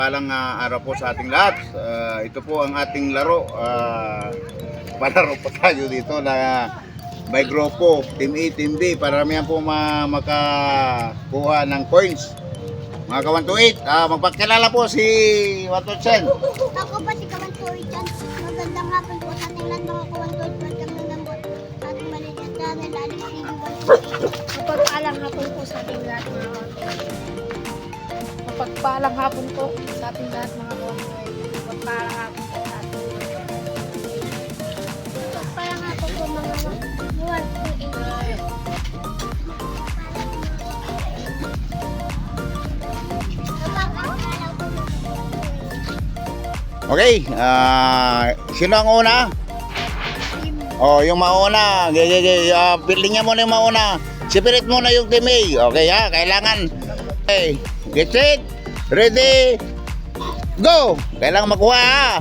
Palang araw po sa ating lahat. Ito po ang ating laro. Palaro po tayo dito na may grupo, Team A, Team B. Paramihan po makakuha ng coins. Mga Kawan-Tuit, magpakilala po si Watotsen. Ako pa si Kawan-Tuit yan. Magandang hapon po sa ating lahat mga Kawan-Tuit. Magandang nalambot sa ating maliit na nalalim sa inyong Mapagpaalang hapon po sa ating lahat mga Kawan-Tuit. Mapagpaalang hapon po sa ating lahat mga Kawan-Tuit. Mapagpaalang hapon po sa ating lahat. Mapagpaalang hapon po mga Kawan-Tuit. Okay, sino ang una? Oh, yung mauna. Piling muna yung mauna. Separate muna yung Team A. Okay ha, kailangan. Okay, get set, ready, go! Kailangan makuha ha.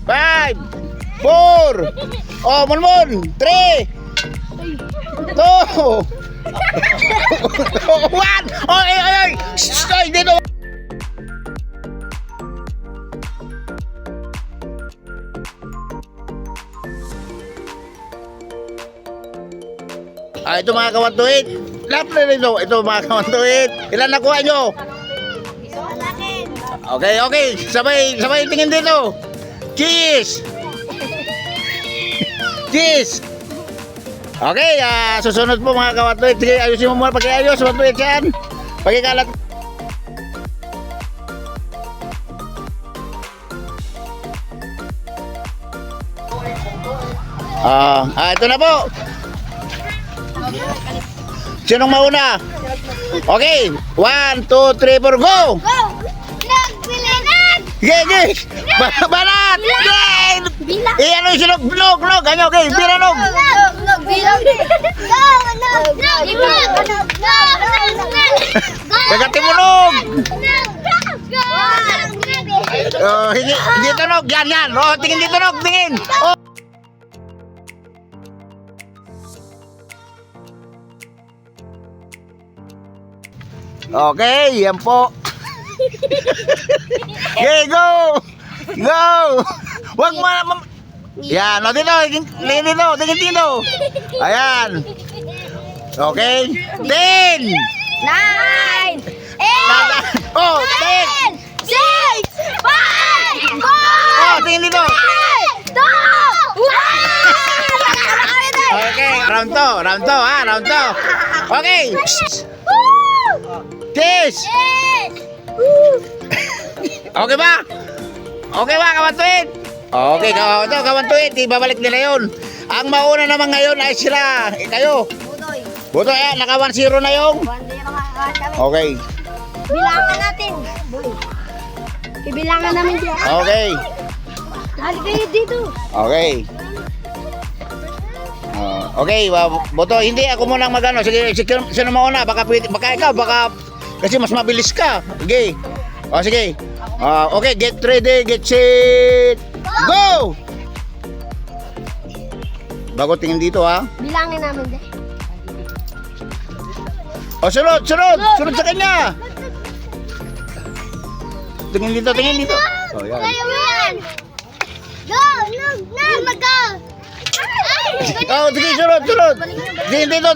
Five, four, oh, Monmon, 3, 2, 1, oy, stay dito. Ito mga Kawan-Tuit, lap na rin ito mga Kawan-Tuit. Ilan nakuha nyo? Okay, sabay tingin dito. Cheese! Cheese! Okay, susunod po mga Kawan-Tuit. Sige, ayusin mo muna pag-iayos. Kawan-Tuit yan. Pag-ikalat. Ito na po. Sinong mauna? Okay, 1, 2, 3, 4, go! Go! Nagbilinan! Gigi! Balat! Bilang! Ano yung sinog? Nog! Ano? Okay, biranog! Bilang! Go! Nagatimunog! Hindi tunog! Yan! Oh, tingin dito nog! Tingin! Oh. Okay, yan po. Okay, go! Go! Wag mo yan, no, dito, tingin dito. Ayan. Okay. 10! 9! 8! Oh, 10! 6! 5! 4! Oh, tingin dito. 3! 2! 1! Okay, round 2. Okay. Cheers! Okay ba? Okay ba, Kawan-Tuit? Okay, Kawan-Tuit, ibabalik nila yun. Ang mauna naman ngayon ay sila. Kayo. Butoy, naka 1-0 na yung. Okay. Bilangan natin. Ibilangan namin dyan. Okay. Hali kayo dito. Okay. Okay, Boto, hindi ako muna ang magano. Sige, sino mauna? Baka ikaw, kasi mas mabilis ka. Okay. Sige. Okay, get ready, get set, go! Bago tingin dito ha. Bilangin namin dyan. Sunod sa kanya. Tingin dito. Oh, yan. Kaya mo yan! Go! Mag-go! Oh, sige, sunod. Tingin dito.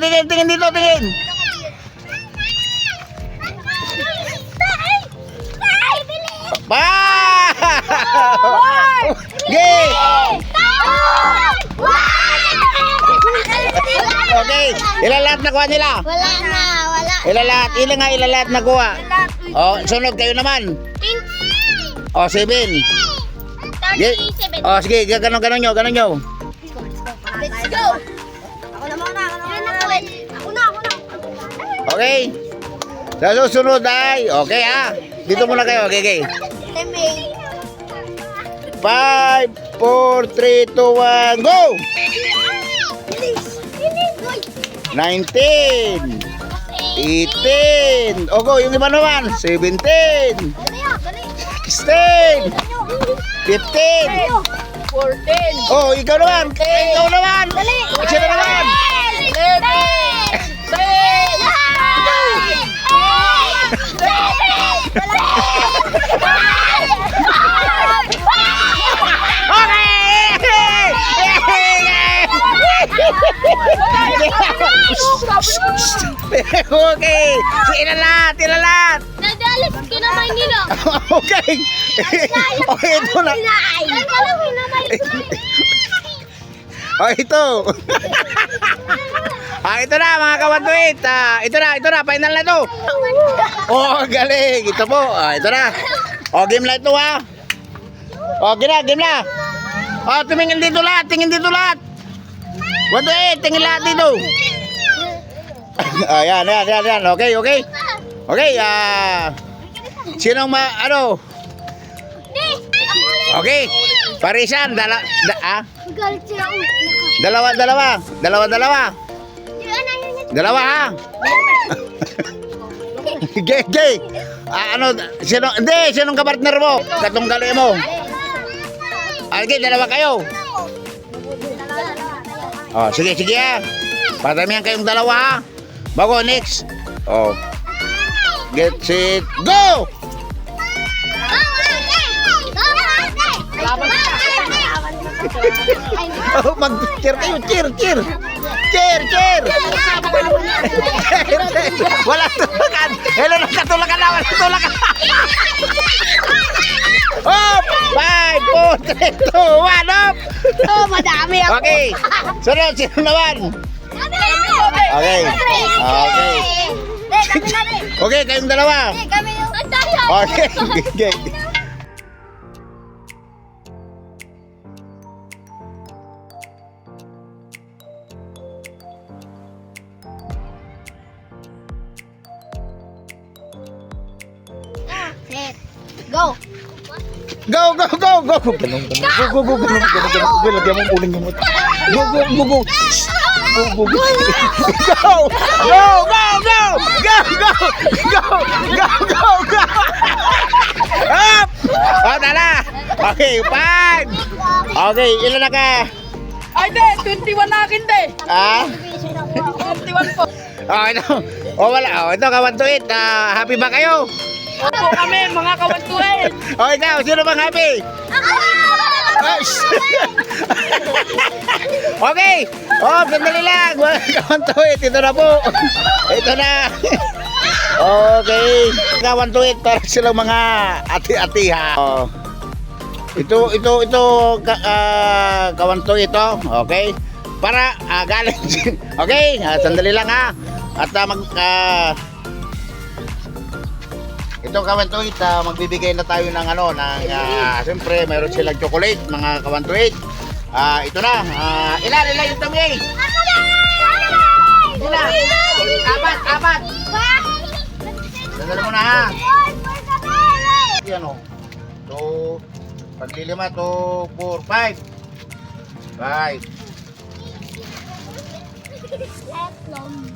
Okay, ilan lahat nakuha nila? Wala. Ilan lahat nakuha? Oh, sunod kayo naman. 20! Oh, 7. 37. Oh, sige, ganon nyo. Let's go! Ako na muna. Ako na. Okay. Sa susunod ay, okay ha. Dito muna kayo, okay. 5, 4, 3, 2, 1, go! 19, 18, o go, yung iba naman, 17, 16, 15, 14. oh, ikaw naman, sino naman? 7. Okay, ilalat. Nadalit ka naman nila. Okay. Okay, ito na. Oh, ito. Ito na mga kawantuit. Ito na, final na to. Oh, galing. Ito po. Ito na. Oh, game na ito ha. Oh, game na. Oh, tingin dito lahat. 1, 2, 8, tingin lahat dito. Yan. Okay. Okay, sinong ano? Okay. Parisan, dalawa. Dalawa ha. Gay. Ano, sinong kapartner mo? Katunggali mo. Okay, dalawa kayo. Oh, sige ha. Patamihan kayong dalawa ha. Bago, next. Oh. Get set, go! Oh, mag-cheer kayo, cheer! Wala tulakan! Hello, nakatulakan na, wala tulakan! Oh! 5, 4, 3, 2, 1, up! Oh, madami ako. Okay, sunod, sino naman? Okay. Okay, kayong dalawa. Kami yung tayo. Okay. Set. Go. Go. Ganun. Lagyan mo uling gamot. Go. Go. Up! Oh, tala. Okay, 5. Okay, ilan na ka? Ay, de, 21 na akin, de. 21 po. Oh, ito. Oh, wala. Oh, ito, kawantuit. Happy ba kayo? Opo kami, mga kawantuin. Oh, ikaw, sino bang happy? Okay. Oh, sandali lang. Kawantuit, ito na po. Ito na. Okay. Kawantuit, para silang mga ati-atiha. Oh. Ito, kawantuit ito. Okay. Para galing. Okay, sandali lang ha. At ito kawantuit, magbibigay na tayo ng siyempre mayroon silang chocolate, mga kawantuit. Ito na, ilan yung tamay? Ilan? Apat. Sandali mo na ha. Ano? 2, paglilima, 2, 4, 5.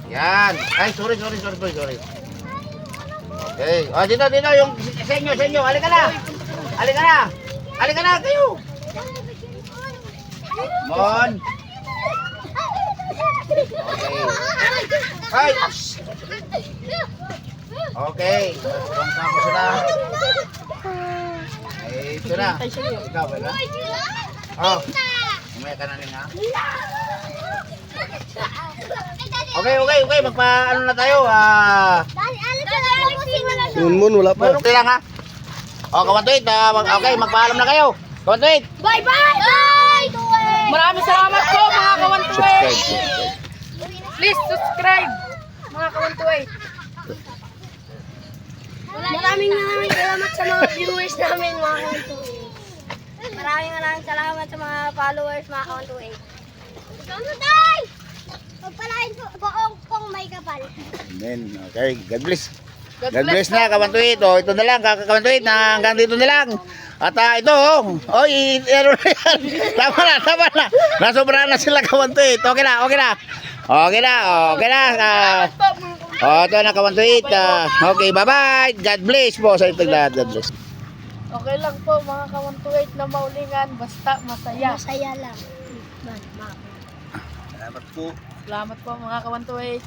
Yan. Ay, sorry. Okay. Oh, dito yung sa inyo. Halika na kayo. Mon. Okay. Ay. Okay. Bangka mo sila. Ay, ito na. Ikaw ba na? Oh. Umaya ka na rin ha. Okay. Magpa-ano na tayo. Mun, wala pa. Mayroon lang ha. O, kawantuit. Okay, magpaalam na kayo. Kawantuit. Bye! Maraming salamat po, mga kawantuin. Subscribe. Please subscribe, mga kawantuin. Maraming salamat sa mga viewers namin, mga kawantuin. Maraming salamat sa mga followers, mga kawantuin. Kawantuin! Pagpalain po, buong may kapal. Amen. Okay, God bless. God bless na, kawantuit. O, ito na lang, kawantuit, na hanggang dito na lang. At ito, oy, ano na yan? Tama na. Nasobra na sila, kawantuit. Okay na. Okay na. Ito na, kawantuit. Okay, bye-bye. God bless po sa ito lahat. God bless. Okay lang po mga kawantuit na maulingan, basta masaya. Masaya lang. Salamat po. Salamat po mga kawantuit.